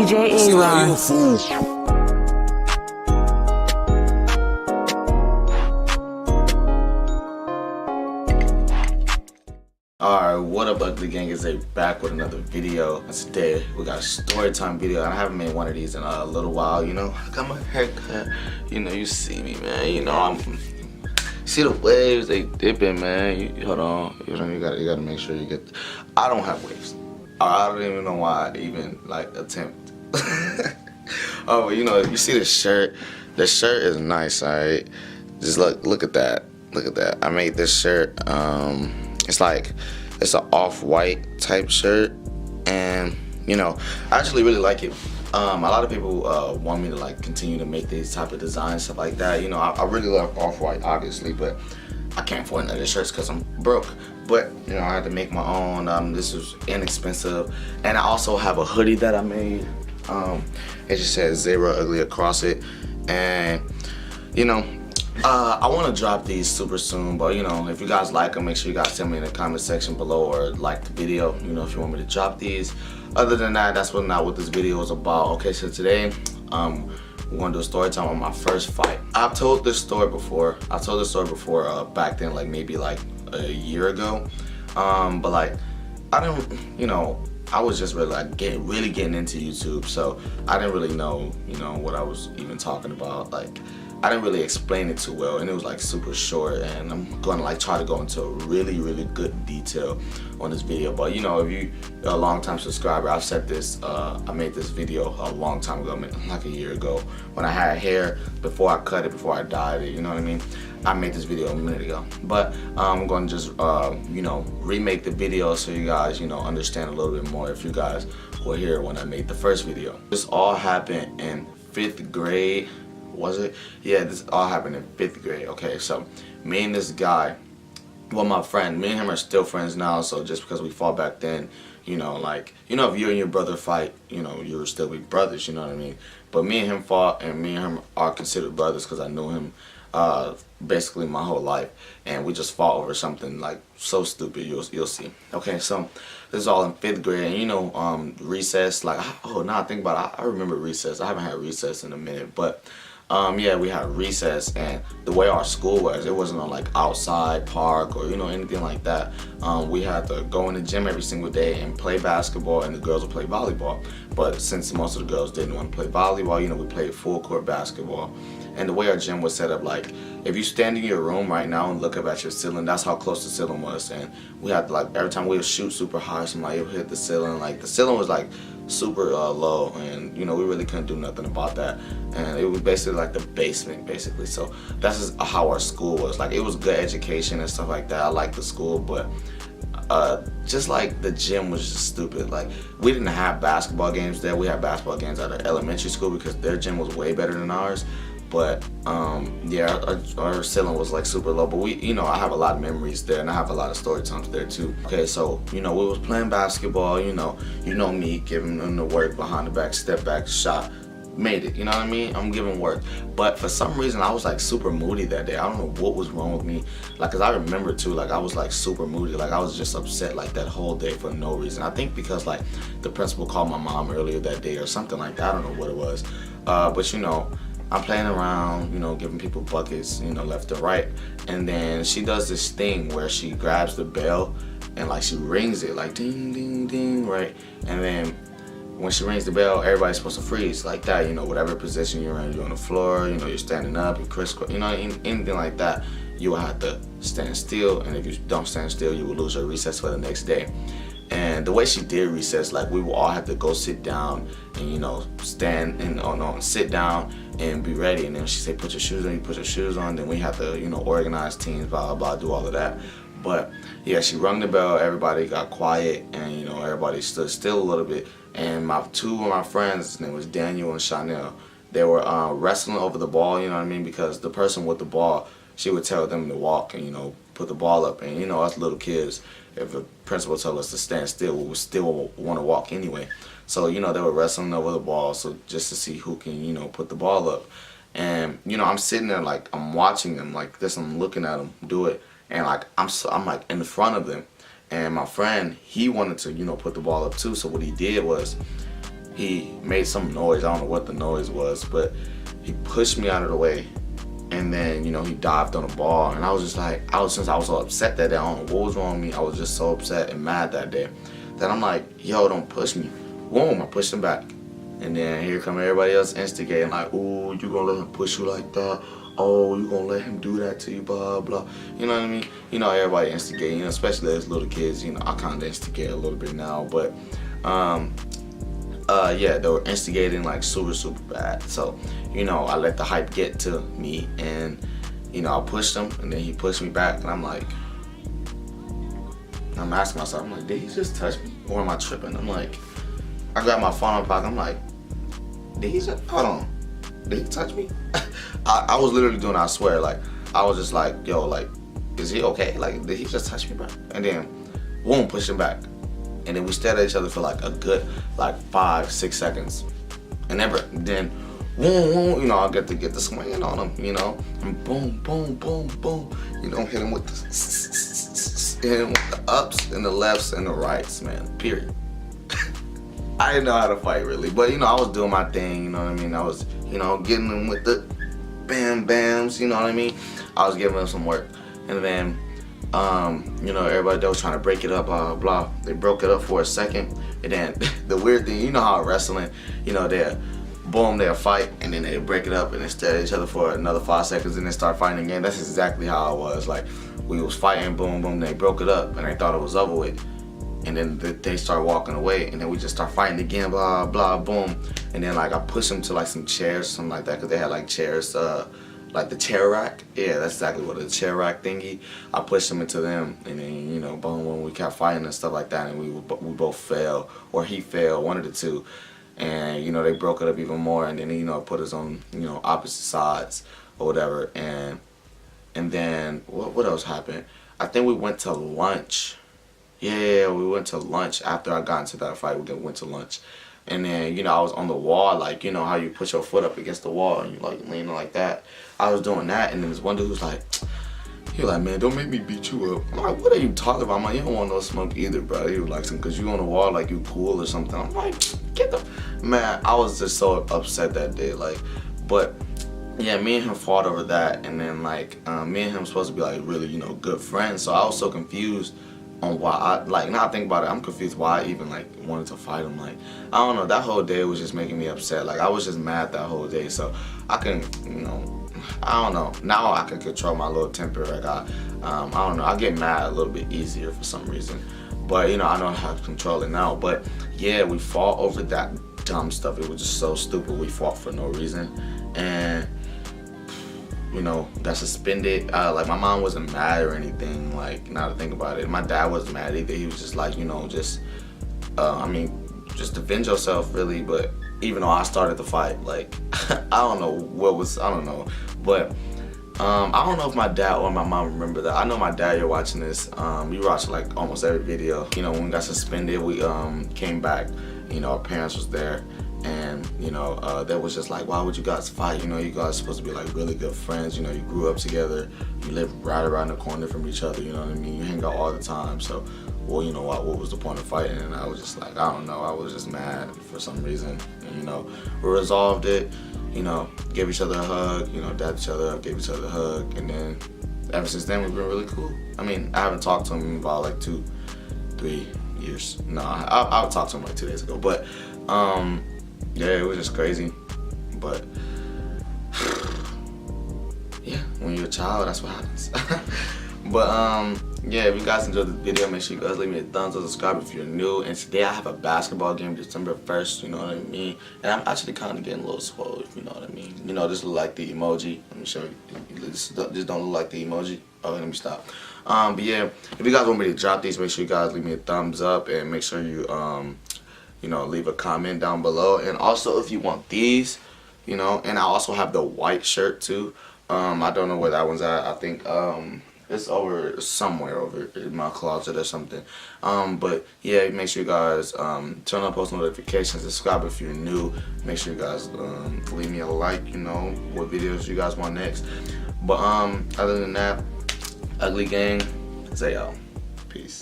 ZaeRealUgly. Alright, what up ugly gang, is Zay back with another video. And today we got a story time video, and I haven't made one of these in a little while, you know. I got my haircut, you know, you see me, man, you know, see the waves, they dipping, man. Hold on, you gotta make sure you get, I don't have waves. I don't even know why I even like attempt. Oh, but you know, you see the shirt is nice, alright. Just look at that, I made this shirt, it's an off-white type shirt, and you know, I actually really like it. A lot of people want me to like continue to make these type of designs, stuff like that. You know, I really love off-white, obviously, but I can't afford none of the shirts because I'm broke. But you know, I had to make my own. This is inexpensive, and I also have a hoodie that I made. It just says ZaeRealUgly across it, and you know, I want to drop these super soon, but you know, if you guys like them, make sure you guys tell me in the comment section below, or like the video, you know, if you want me to drop these. Other than that, that's not what this video is about. Okay, so today we're gonna do a story time on my first fight. I've told this story before. Back then, like maybe like a year ago, but like I didn't, you know, I was just really like getting into YouTube, so I didn't really know, you know, what I was even talking about. Like, I didn't really explain it too well, and it was like super short, and I'm gonna like try to go into really good detail on this video. But you know, if you're a long time subscriber, I've said this, I made this video a long time ago, like a year ago, when I had hair, before I cut it, before I dyed it, you know what I mean? I made this video a minute ago, but I'm gonna just you know, remake the video so you guys, you know, understand a little bit more if you guys were here when I made the first video. This all happened in 5th grade. Was it? Yeah, this all happened in 5th grade. Okay, so me and this guy, well, my friend, me and him are still friends now, so just because we fought back then, you know, like, you know, if you and your brother fight, you know, you would still be brothers, you know what I mean? But me and him fought, and me and him are considered brothers because I knew him basically my whole life, and we just fought over something like so stupid, you'll see. Okay, so this is all in 5th grade, and you know, recess, like, oh, now I think about it, I remember recess. I haven't had recess in a minute, but yeah, we had recess, and the way our school was, it wasn't on like outside park or, you know, anything like that. We had to go in the gym every single day and play basketball, and the girls would play volleyball. But since most of the girls didn't want to play volleyball, you know, we played full court basketball. And the way our gym was set up, like, if you stand in your room right now and look up at your ceiling, that's how close the ceiling was. And we had to, like, every time we would shoot super high, somebody would hit the ceiling. Like, the ceiling was like super low, and you know, we really couldn't do nothing about that. And it was basically like the basement, basically. So that's just how our school was. Like, it was good education and stuff like that. I liked the school, but just like the gym was just stupid. Like, we didn't have basketball games there. We had basketball games at our elementary school because their gym was way better than ours. But yeah, our ceiling was like super low. But we, you know, I have a lot of memories there, and I have a lot of story times there too. Okay, so you know, we was playing basketball. You know me, giving them the work behind the back, step back, shot, made it. You know what I mean? I'm giving work. But for some reason, I was like super moody that day. I don't know what was wrong with me. Like, cause I remember too, like I was like super moody. Like, I was just upset like that whole day for no reason. I think because like the principal called my mom earlier that day or something like that. I don't know what it was. But you know, I'm playing around, you know, giving people buckets, you know, left and right. And then she does this thing where she grabs the bell and like she rings it like ding, ding, ding, right? And then when she rings the bell, everybody's supposed to freeze like that, you know, whatever position you're in, you're on the floor, you know, you're standing up, you crisscross, you know, anything like that, you will have to stand still. And if you don't stand still, you will lose your recess for the next day. And the way she did recess, like, we will all have to go sit down and, you know, stand and sit down and be ready. And then she said, put your shoes on, you put your shoes on. Then we have to, you know, organize teams, blah, blah, blah, do all of that. But yeah, she rung the bell, everybody got quiet, and, you know, everybody stood still a little bit. And two of my friends, his name was Daniel and Chanel, they were wrestling over the ball, you know what I mean? Because the person with the ball, she would tell them to walk and, you know, put the ball up. And, you know, us little kids, if the principal told us to stand still, we would still want to walk anyway. So, you know, they were wrestling over the ball, so just to see who can, you know, put the ball up. And, you know, I'm sitting there like, I'm watching them like this, I'm looking at them do it. And like, I'm like in the front of them. And my friend, he wanted to, you know, put the ball up too. So what he did was, he made some noise. I don't know what the noise was, but he pushed me out of the way. And then, you know, he dived on the ball. And I was just like, since I was so upset that day, I don't know what was wrong with me. I was just so upset and mad that day. That I'm like, yo, don't push me. Boom, I pushed him back. And then here come everybody else instigating, like, ooh, you gonna let him push you like that? Oh, you gonna let him do that to you, blah, blah. You know what I mean? You know, everybody instigating, you know, especially as little kids. You know, I kind of instigate a little bit now. But, yeah, they were instigating like super, super bad. So, you know, I let the hype get to me, and, you know, I pushed him, and then he pushed me back, and I'm like, I'm asking myself, I'm like, did he just touch me? Or am I tripping? I'm like, I grabbed my phone out of my pocket, I'm like, did he just, hold on, did he touch me? I was literally doing it, I swear, like, I was just like, yo, like, is he okay? Like, did he just touch me, bro? And then, boom, push him back. And then we stared at each other for like a good, like 5-6 seconds. And then, boom, you know, I get the swinging on him, you know, and boom, boom, boom, boom, you know, hit him with the ups and the lefts and the rights, man, period. I didn't know how to fight really, but you know, I was doing my thing, you know what I mean? I was, you know, getting him with the bam bams, you know what I mean? I was giving him some work. And then, you know, everybody that was trying to break it up, blah, blah, blah. They broke it up for a second. And then the weird thing, you know how wrestling, you know, they'll fight, and then they break it up and they stare at each other for another 5 seconds and then start fighting again. That's exactly how it was. Like, we was fighting, boom, boom, they broke it up and they thought it was over with. And then they start walking away, and then we just start fighting again, blah, blah, boom. And then like I pushed them to like some chairs, something like that, because they had like chairs, like the chair rack. Yeah, that's exactly what, the chair rack thingy. I pushed him into them, and then, you know, boom, boom, we kept fighting and stuff like that, and we both fell, or he fell, one of the two. And, you know, they broke it up even more, and then, you know, put us on, you know, opposite sides or whatever. And then what else happened? I think we went to lunch. Yeah, we went to lunch after I got into that fight. We went to lunch. And then, you know, I was on the wall, like, you know how you put your foot up against the wall and you like leaning like that. I was doing that, and then this one dude was like, he was like, man, don't make me beat you up. I'm like, what are you talking about? I'm like, you don't want no smoke either, bro. He was like, because you on the wall like you cool or something. I'm like, get the, man, I was just so upset that day, like, but yeah, me and him fought over that, and then like, me and him supposed to be like really, you know, good friends. So I was so confused on why I, like, now I think about it, I'm confused why I even like wanted to fight him. Like, I don't know, that whole day was just making me upset. Like, I was just mad that whole day. So I can, you know, I don't know, now I can control my little temper. Like, I don't know, I get mad a little bit easier for some reason, but you know, I know how to control it now. But yeah, we fought over that dumb stuff. It was just so stupid. We fought for no reason, and you know, got suspended. Like, my mom wasn't mad or anything, like, now to think about it. My dad wasn't mad either. He was just like, you know, just, I mean, just defend yourself, really. But even though I started the fight, like, I don't know what was, I don't know. But, I don't know if my dad or my mom remember that. I know my dad, you're watching this. You watch, like, almost every video. You know, when we got suspended, we came back. You know, our parents was there. And, you know, that was just like, why would you guys fight? You know, you guys supposed to be like really good friends. You know, you grew up together. You live right around the corner from each other. You know what I mean? You hang out all the time. So, well, you know, what was the point of fighting? And I was just like, I don't know. I was just mad for some reason. And, you know, we resolved it. You know, gave each other a hug. You know, dapped each other up, gave each other a hug. And then ever since then, we've been really cool. I mean, I haven't talked to him in about like 2-3 years. No, I talked to him like 2 days ago. But, yeah, it was just crazy, but yeah, when you're a child, that's what happens. But yeah, if you guys enjoyed this video, make sure you guys leave me a thumbs up, subscribe if you're new. And today I have a basketball game December 1st, you know what I mean? And I'm actually kind of getting a little spoiled, if you know what I mean. You know, this look like the emoji. Let me show you. This don't look like the emoji. Oh, let me stop. But yeah, if you guys want me to drop these, make sure you guys leave me a thumbs up, and make sure you you know, leave a comment down below. And also, if you want these, you know, and I also have the white shirt too. I don't know where that one's at. I think it's over somewhere over in my closet or something. But yeah, make sure you guys turn on post notifications, subscribe if you're new. Make sure you guys leave me a like, you know, what videos you guys want next. But other than that, Ugly Gang, ZaeRealUgly. Peace.